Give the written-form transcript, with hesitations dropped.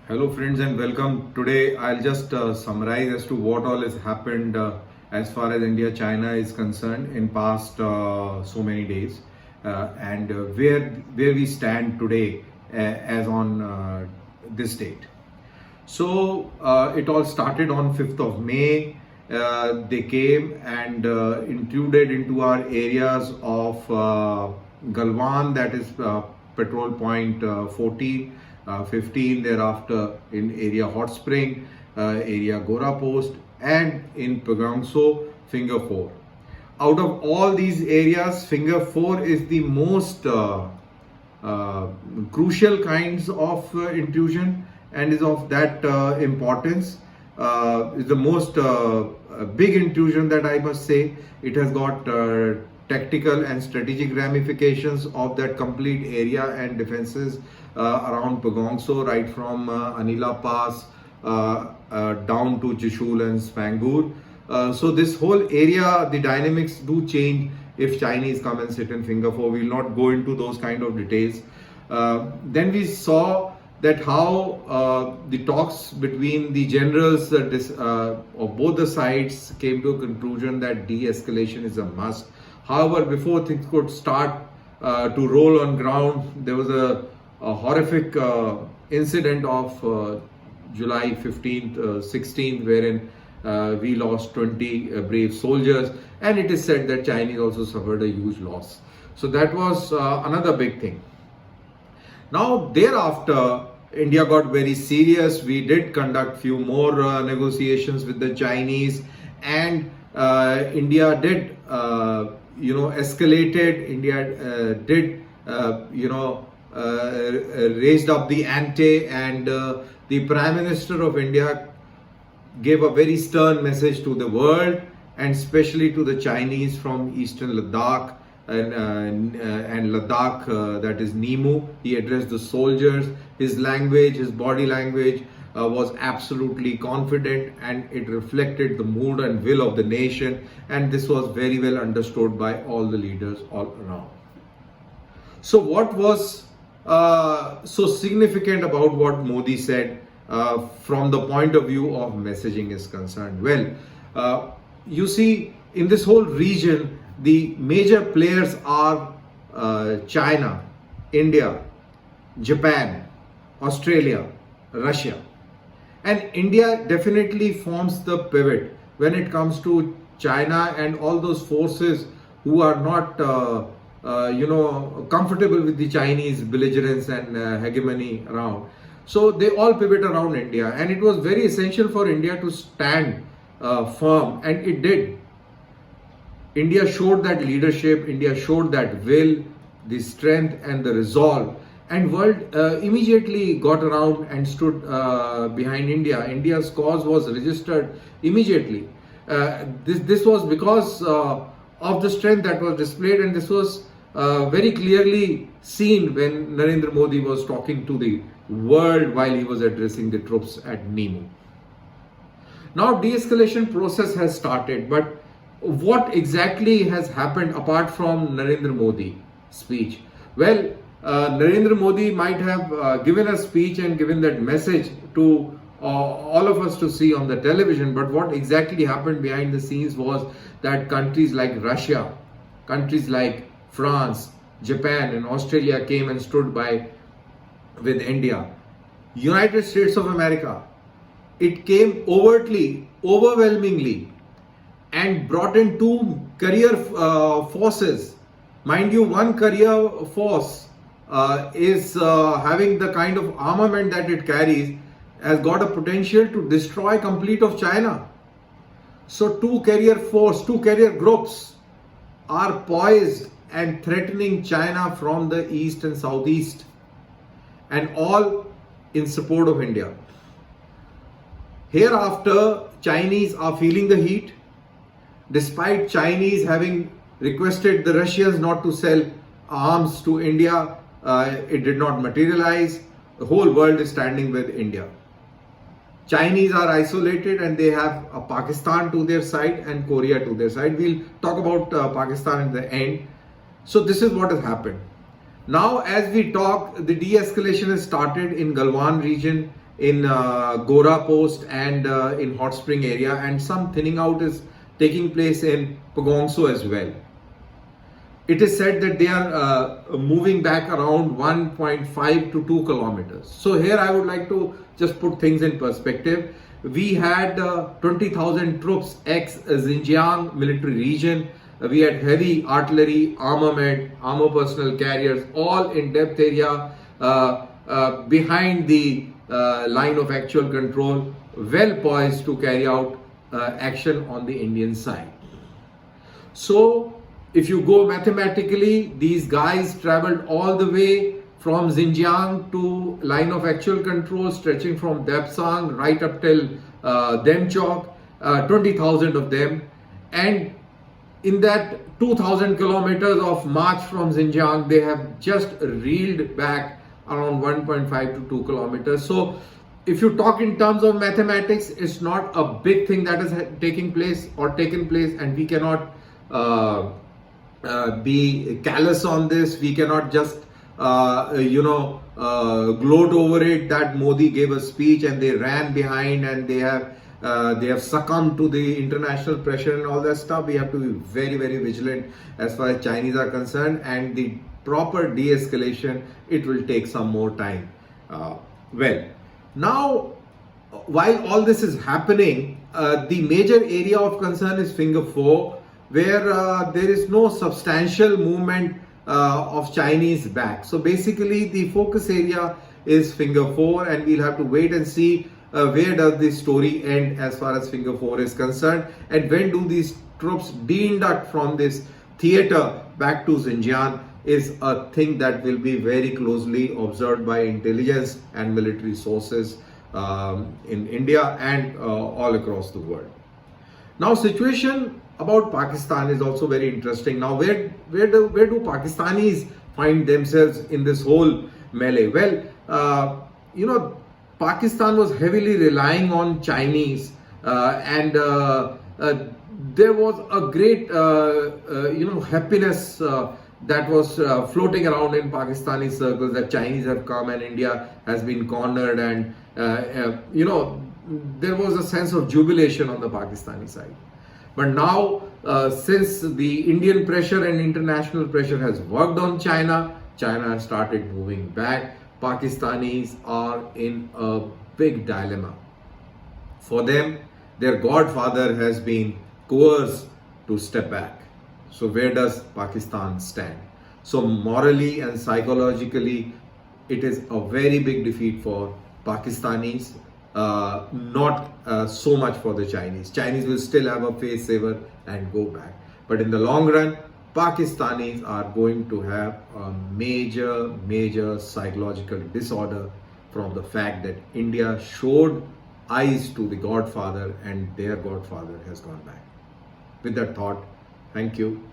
Hello friends and welcome. Today I'll just summarize as to what all has happened as far as India-China is concerned in past so many days and where we stand today as on this date. So it all started on 5th of May. They came and intruded into our areas of Galwan, that is patrol point 14, 15, thereafter in area Hot Spring, area Gora Post, and in Pagangso, Finger 4. Out of all these areas, Finger 4 is the most crucial kinds of intrusion and is of that importance. Is the most big intrusion that I must say. It has got tactical and strategic ramifications of that complete area and defenses around Pagongso, right from Anila Pass down to Trishul and Spangur. So this whole area, the dynamics do change if Chinese come and sit in Finger 4. We will not go into those kind of details. Then we saw that how the talks between the generals of both the sides came to a conclusion that de-escalation is a must. However, before things could start to roll on ground, there was a horrific incident of July 15th, 16th, wherein we lost 20 brave soldiers, and it is said that Chinese also suffered a huge loss. So that was another big thing. Now thereafter, India got very serious. We did conduct few more negotiations with the Chinese, and India did, escalated. India did, raised up the ante, and the Prime Minister of India gave a very stern message to the world, and especially to the Chinese from Eastern Ladakh and Ladakh, that is Nimu. He addressed the soldiers. His language, his body language was absolutely confident, and it reflected the mood and will of the nation, and this was very well understood by all the leaders all around. So what was so significant about what Modi said from the point of view of messaging is concerned? Well, you see, in this whole region, the major players are China, India, Japan, Australia, Russia. And India definitely forms the pivot when it comes to China and all those forces who are not, comfortable with the Chinese belligerence and hegemony around. So they all pivot around India, and it was very essential for India to stand firm, and it did. India showed that leadership, India showed that will, the strength and the resolve, and world immediately got around and stood behind India. India's cause was registered immediately. This was because of the strength that was displayed, and this was very clearly seen when Narendra Modi was talking to the world while he was addressing the troops at Nimu. Now de-escalation process has started, but what exactly has happened apart from Narendra Modi speech? Well, Narendra Modi might have given a speech and given that message to all of us to see on the television, but what exactly happened behind the scenes was that countries like Russia, countries like France, Japan and Australia came and stood by with India. United States of America, it came overtly, overwhelmingly, and brought in two career forces. Mind you, one career force is having the kind of armament that it carries, has got a potential to destroy complete of China. So two career groups are poised and threatening China from the east and southeast, and all in support of India. Hereafter, Chinese are feeling the heat. Despite Chinese having requested the Russians not to sell arms to India, it did not materialize. The whole world is standing with India. Chinese are isolated, and they have Pakistan to their side and Korea to their side. We'll talk about Pakistan in the end. So this is what has happened. Now, as we talk, the de-escalation has started in Galwan region, in Gora Post and in Hot Spring area, and some thinning out is taking place in Pagongso as well. It is said that they are moving back around 1.5 to 2 kilometers. So here I would like to just put things in perspective. We had 20,000 troops ex Xinjiang military region. We had heavy artillery, armament, armor personnel carriers, all in depth area behind the line of actual control, well poised to carry out action on the Indian side. So if you go mathematically, these guys traveled all the way from Xinjiang to line of actual control, stretching from Depsang right up till Demchok, 20,000 of them. And in that 2,000 kilometers of march from Xinjiang, they have just reeled back around 1.5 to 2 kilometers. So if you talk in terms of mathematics, it's not a big thing that is taking place or taken place, and we cannot be callous on this. We cannot just gloat over it that Modi gave a speech and they ran behind and they have succumbed to the international pressure and all that stuff. We have to be very, very vigilant as far as Chinese are concerned, and the proper de-escalation, it will take some more time. Well, now while all this is happening, the major area of concern is Finger 4, where there is no substantial movement of Chinese back. So basically the focus area is Finger 4, and we'll have to wait and see where does this story end as far as Finger 4 is concerned, and when do these troops de-induct from this theater back to Xinjiang is a thing that will be very closely observed by intelligence and military sources in India and all across the world. Now situation about Pakistan is also very interesting. Now where do Pakistanis find themselves in this whole melee? Well, Pakistan was heavily relying on Chinese and there was a great happiness that was floating around in Pakistani circles that Chinese have come and India has been cornered, and there was a sense of jubilation on the Pakistani side. But now, since the Indian pressure and international pressure has worked on China, China has started moving back. Pakistanis are in a big dilemma. For them, their godfather has been coerced to step back. So where does Pakistan stand? So morally and psychologically, it is a very big defeat for Pakistanis, not so much for the Chinese. Chinese will still have a face saver and go back. But in the long run, Pakistanis are going to have a major psychological disorder from the fact that India showed eyes to the godfather and their godfather has gone back. With that thought, thank you.